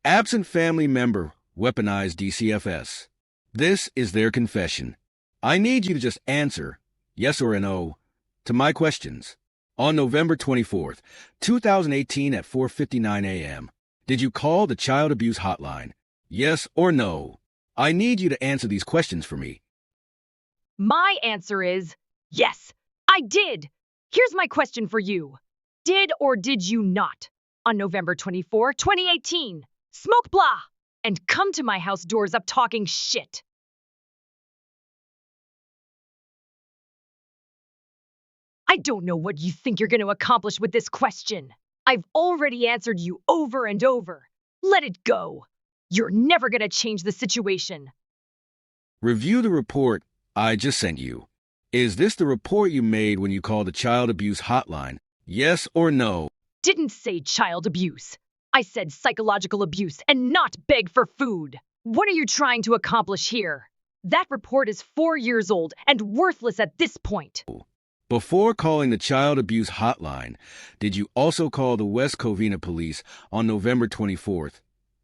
Absent family member weaponized DCFS. This is their confession. I need you to just answer, yes or no, to my questions. On November 24th, 2018 at 4:59 a.m., did you call the child abuse hotline? Yes or no? I need you to answer these questions for me. My answer is yes, I did. Here's my question for you. Did or did you not, on November 24, 2018, smoke blah and come to my house doors up talking shit? I don't know what you think you're going to accomplish with this question. I've already answered you over and over. Let it go. You're never going to change the situation. Review the report I just sent you. Is this the report you made when you called the child abuse hotline? Yes or no? Didn't say child abuse. I said psychological abuse and not beg for food. What are you trying to accomplish here? That report is 4 years old and worthless at this point. Before calling the child abuse hotline, did you also call the West Covina police on November 24th,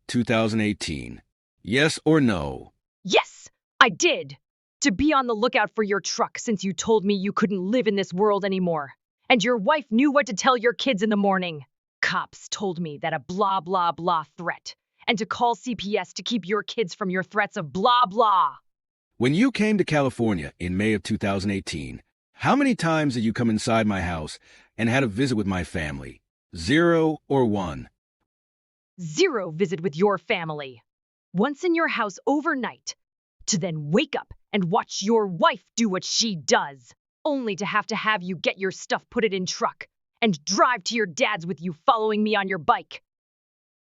2018? Yes or no? Yes, I did. To be on the lookout for your truck since you told me you couldn't live in this world anymore. And your wife knew what to tell your kids in the morning. Cops told me that a blah blah blah threat, and to call CPS to keep your kids from your threats of blah blah. When you came to California in May of 2018, how many times did you come inside my house and had a visit with my family? 0 or 1? 0 visit with your family. Once in your house overnight, to then wake up and watch your wife do what she does, only to have you get your stuff, put it in truck, and drive to your dad's with you following me on your bike.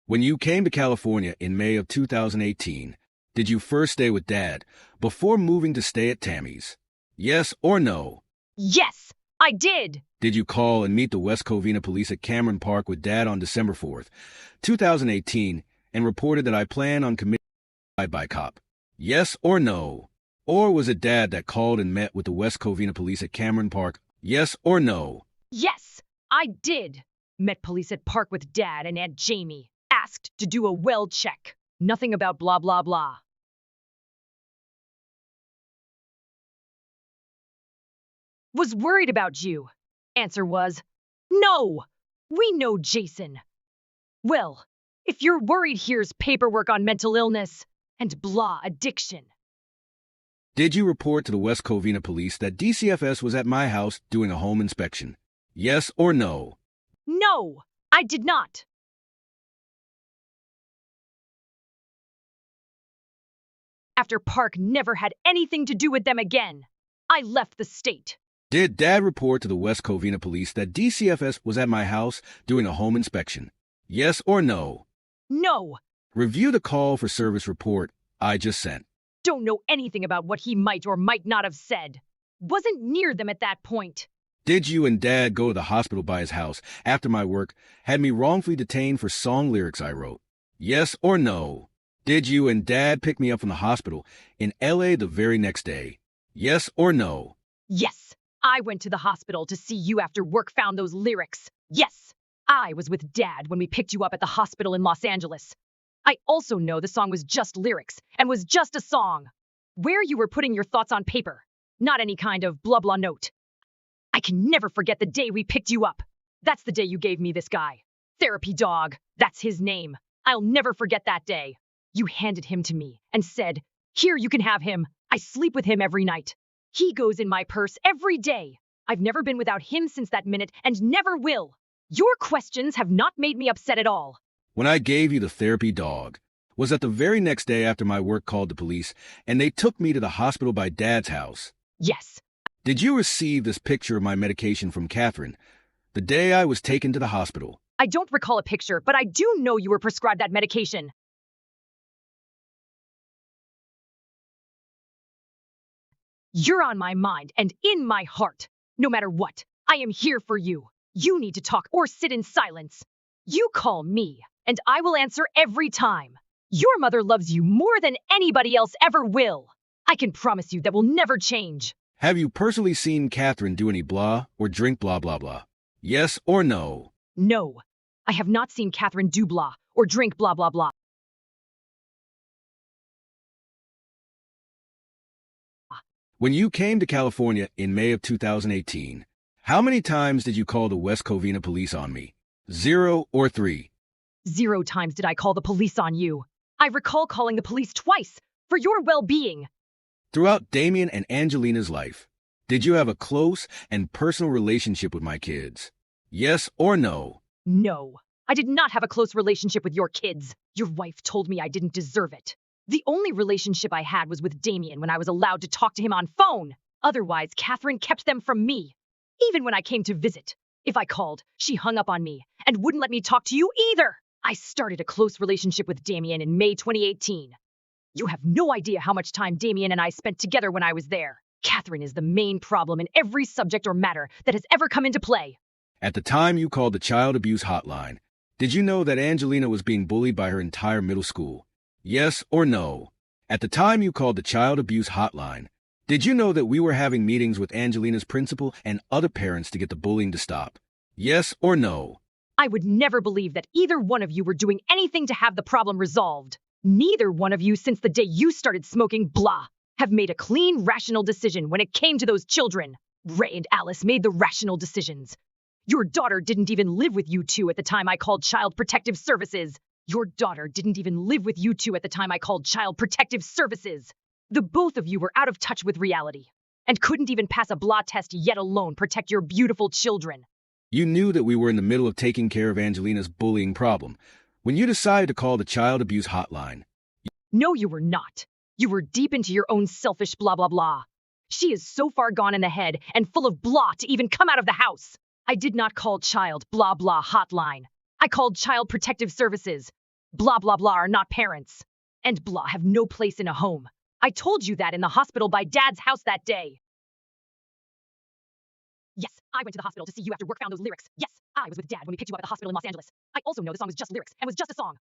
When you came to California in May of 2018, did you first stay with Dad before moving to stay at Tammy's? Yes or no? Yes, I did. Did you call and meet the West Covina police at Cameron Park with Dad on December 4th, 2018, and reported that I plan on committing suicide by cop? Yes or no? Or was it Dad that called and met with the West Covina police at Cameron Park? Yes or no? Yes, I did. Met police at Park with Dad and Aunt Jamie. Asked to do a well check. Nothing about blah blah blah. Was worried about you. Answer was, no, we know Jason. Well, if you're worried, here's paperwork on mental illness and blah addiction. Did you report to the West Covina police that DCFS was at my house doing a home inspection? Yes or no? No, I did not. After Park never had anything to do with them again, I left the state. Did Dad report to the West Covina police that DCFS was at my house doing a home inspection? Yes or no? No. Review the call for service report I just sent. Don't know anything about what he might or might not have said. Wasn't near them at that point. Did you and Dad go to the hospital by his house after my work had me wrongfully detained for song lyrics I wrote? Yes or no? Did you and Dad pick me up from the hospital in LA the very next day? Yes or no? Yes. I went to the hospital to see you after work, found those lyrics. Yes, I was with Dad when we picked you up at the hospital in Los Angeles. I also know the song was just lyrics and was just a song, where you were putting your thoughts on paper, not any kind of blah blah note. I can never forget the day we picked you up. That's the day you gave me this guy. Therapy dog, that's his name. I'll never forget that day. You handed him to me and said, here, you can have him. I sleep with him every night. He goes in my purse every day. I've never been without him since that minute and never will. Your questions have not made me upset at all. When I gave you the therapy dog, was that the very next day after my work called the police and they took me to the hospital by Dad's house? Yes. Did you receive this picture of my medication from Catherine the day I was taken to the hospital? I don't recall a picture, but I do know you were prescribed that medication. You're on my mind and in my heart. No matter what, I am here for you. You need to talk or sit in silence. You call me, and I will answer every time. Your mother loves you more than anybody else ever will. I can promise you that will never change. Have you personally seen Catherine do any blah or drink blah blah blah? Yes or no? No, I have not seen Catherine do blah or drink blah blah blah. When you came to California in May of 2018, how many times did you call the West Covina police on me? 0 or 3? 0 times did I call the police on you. I recall calling the police twice for your well-being. Throughout Damien and Angelina's life, did you have a close and personal relationship with my kids? Yes or no? No, I did not have a close relationship with your kids. Your wife told me I didn't deserve it. The only relationship I had was with Damien when I was allowed to talk to him on phone. Otherwise, Catherine kept them from me. Even when I came to visit, if I called, she hung up on me and wouldn't let me talk to you either. I started a close relationship with Damien in May 2018. You have no idea how much time Damien and I spent together when I was there. Catherine is the main problem in every subject or matter that has ever come into play. At the time you called the child abuse hotline, did you know that Angelina was being bullied by her entire middle school? Yes or no? At the time you called the child abuse hotline, did you know that we were having meetings with Angelina's principal and other parents to get the bullying to stop? Yes or no? I would never believe that either one of you were doing anything to have the problem resolved. Neither one of you, since the day you started smoking blah, have made a clean, rational decision when it came to those children. Ray and Alice made the rational decisions. Your daughter didn't even live with you two at the time I called Child Protective Services. Your daughter didn't even live with you two at the time I called Child Protective Services. The both of you were out of touch with reality and couldn't even pass a blah test, yet alone protect your beautiful children. You knew that we were in the middle of taking care of Angelina's bullying problem when you decided to call the child abuse hotline. No, you were not. You were deep into your own selfish blah blah blah. She is so far gone in the head and full of blah to even come out of the house. I did not call child blah blah hotline. I called Child Protective Services. Blah blah blah are not parents. And blah have no place in a home. I told you that in the hospital by Dad's house that day. Yes, I went to the hospital to see you after work found those lyrics. Yes, I was with Dad when we picked you up at the hospital in Los Angeles. I also know the song was just lyrics and was just a song.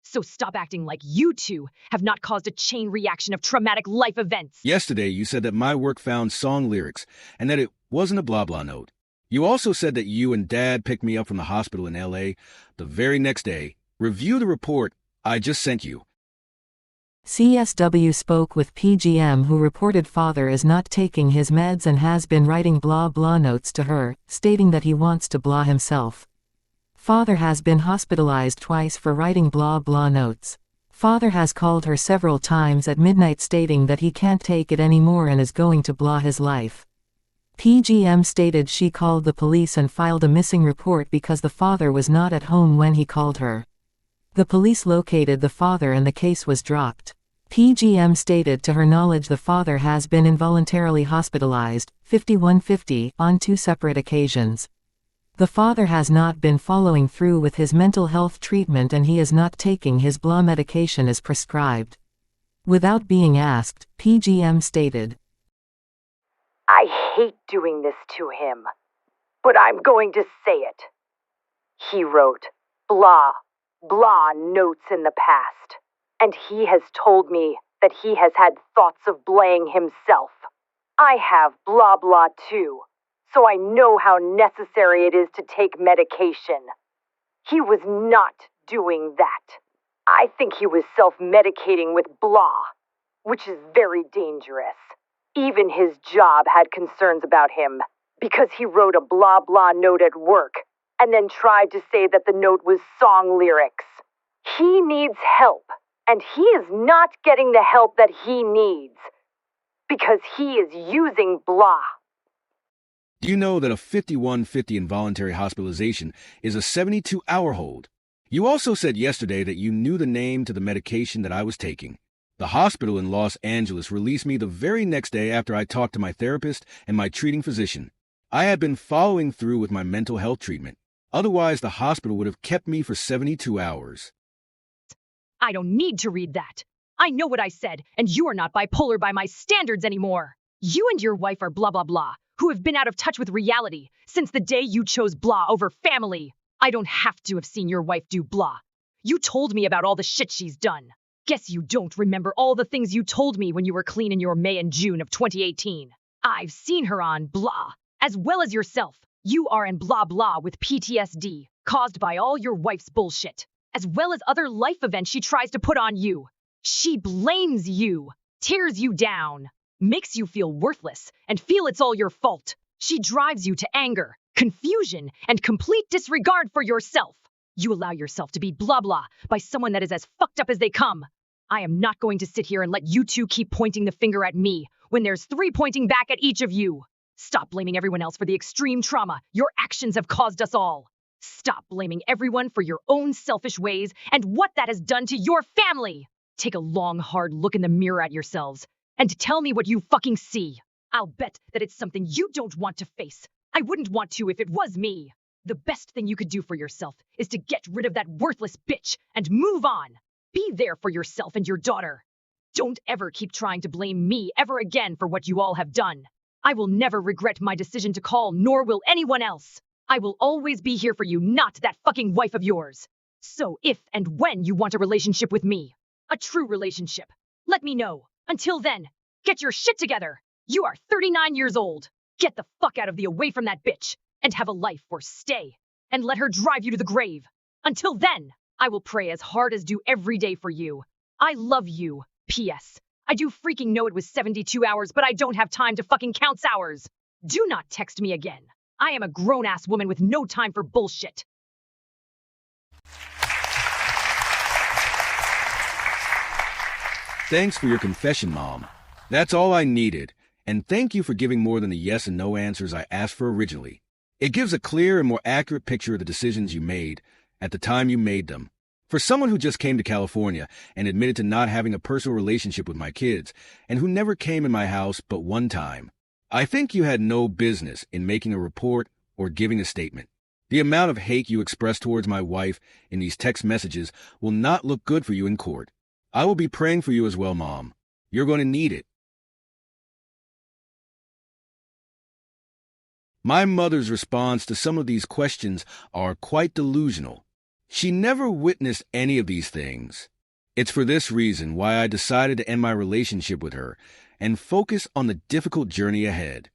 So stop acting like you two have not caused a chain reaction of traumatic life events. Yesterday, you said that my work found song lyrics and that it wasn't a blah blah note. You also said that you and Dad picked me up from the hospital in LA the very next day. Review the report I just sent you. CSW spoke with PGM, who reported father is not taking his meds and has been writing blah blah notes to her, stating that he wants to blah himself. Father has been hospitalized twice for writing blah blah notes. Father has called her several times at midnight stating that he can't take it anymore and is going to blah his life. PGM stated she called the police and filed a missing report because the father was not at home when he called her. The police located the father and the case was dropped. PGM stated to her knowledge the father has been involuntarily hospitalized, 5150, on 2 separate occasions. The father has not been following through with his mental health treatment and he is not taking his blah medication as prescribed. Without being asked, PGM stated, I hate doing this to him, but I'm going to say it. He wrote blah, blah notes in the past, and he has told me that he has had thoughts of blaying himself. I have blah blah too, so I know how necessary it is to take medication. He was not doing that. I think he was self-medicating with blah, which is very dangerous. Even his job had concerns about him, because he wrote a blah blah note at work, and then tried to say that the note was song lyrics. He needs help, and he is not getting the help that he needs, because he is using blah. Do you know that a 5150 involuntary hospitalization is a 72-hour hold? You also said yesterday that you knew the name to the medication that I was taking. The hospital in Los Angeles released me the very next day after I talked to my therapist and my treating physician. I had been following through with my mental health treatment. Otherwise, the hospital would have kept me for 72 hours. I don't need to read that. I know what I said, and you are not bipolar by my standards anymore. You and your wife are blah blah blah, who have been out of touch with reality since the day you chose blah over family. I don't have to have seen your wife do blah. You told me about all the shit she's done. Guess you don't remember all the things you told me when you were clean in your May and June of 2018. I've seen her on blah, as well as yourself. You are in blah blah with PTSD, caused by all your wife's bullshit, as well as other life events she tries to put on you. She blames you. tears you down, makes you feel worthless and feel it's all your fault. She drives you to anger, confusion, and complete disregard for yourself. You allow yourself to be blah blah by someone that is as fucked up as they come. I am not going to sit here and let you two keep pointing the finger at me when there's 3 pointing back at each of you. Stop blaming everyone else for the extreme trauma your actions have caused us all. Stop blaming everyone for your own selfish ways and what that has done to your family. Take a long, hard look in the mirror at yourselves and tell me what you fucking see. I'll bet that it's something you don't want to face. I wouldn't want to if it was me. The best thing you could do for yourself is to get rid of that worthless bitch and move on. Be there for yourself and your daughter. Don't ever keep trying to blame me ever again for what you all have done. I will never regret my decision to call, nor will anyone else. I will always be here for you, not that fucking wife of yours. So if and when you want a relationship with me, a true relationship, let me know. Until then, get your shit together. You are 39 years old. Get the fuck out of the away from that bitch and have a life or stay and let her drive you to the grave. Until then, I will pray as hard as do every day for you. I love you. P.S. I do freaking know it was 72 hours, but I don't have time to fucking count hours. Do not text me again. I am a grown-ass woman with no time for bullshit. Thanks for your confession, Mom. That's all I needed. And thank you for giving more than the yes and no answers I asked for originally. It gives a clear and more accurate picture of the decisions you made at the time you made them. For someone who just came to California and admitted to not having a personal relationship with my kids, and who never came in my house but one time, I think you had no business in making a report or giving a statement. The amount of hate you express towards my wife in these text messages will not look good for you in court. I will be praying for you as well, Mom. You're going to need it. My mother's response to some of these questions are quite delusional. She never witnessed any of these things. It's for this reason why I decided to end my relationship with her and focus on the difficult journey ahead.